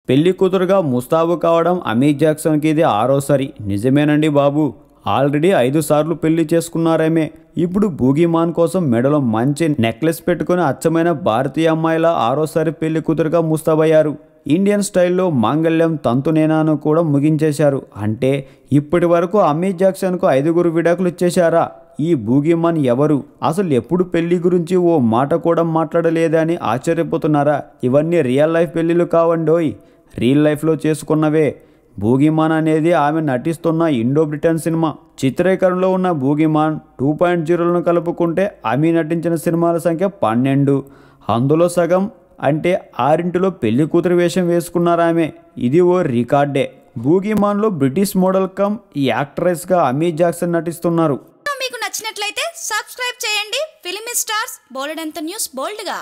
పెళ్లి కూతురుగా ముస్తాబు కావడం అమీ జాక్సన్కి ఇది ఆరోసారి. నిజమేనండి బాబు, ఆల్రెడీ 5 సార్లు పెళ్లి చేసుకున్నారేమే. ఇప్పుడు బూగీమాన్ కోసం మెడలో మంచి నెక్లెస్ పెట్టుకుని అచ్చమైన భారతీయ అమ్మాయిల ఆరోసారి పెళ్లి కూతురుగా ముస్తాబయ్యారు. ఇండియన్ స్టైల్లో మాంగళ్యం తంతునేనాను కూడా ముగించేశారు. అంటే ఇప్పటి వరకు అమీ జాక్సన్కు 5 విడాకులు ఇచ్చేశారా? ఈ బూగీమాన్ ఎవరు? అసలు ఎప్పుడు పెళ్లి గురించి ఓ మాట కూడా మాట్లాడలేదని ఆశ్చర్యపోతున్నారా? ఇవన్నీ రియల్ లైఫ్ పెళ్లిలు కావండోయ్, రియల్ లైఫ్లో చేసుకున్నవే. బూగీమాన్ అనేది ఆమె నటిస్తున్న ఇండో బ్రిటన్ సినిమా. చిత్రీకరణలో ఉన్న బూగీమాన్ 2.0లను కలుపుకుంటే ఆమె నటించిన సినిమాల సంఖ్య 12. అందులో సగం అంటే 6లో పెళ్లి కూతురు వేషం వేసుకున్నారామె. ఇది ఓ రికార్డే. బూగీమాన్లో బ్రిటిష్ మోడల్ కమ్ యాక్ట్రెస్గా అమీ జాక్సన్ నటిస్తున్నారు. మీకు నచ్చినట్లయితే సబ్స్క్రైబ్ చేయండి. ఫిలిమి స్టార్స్ బోలెడంత న్యూస్ బోల్డ్గా.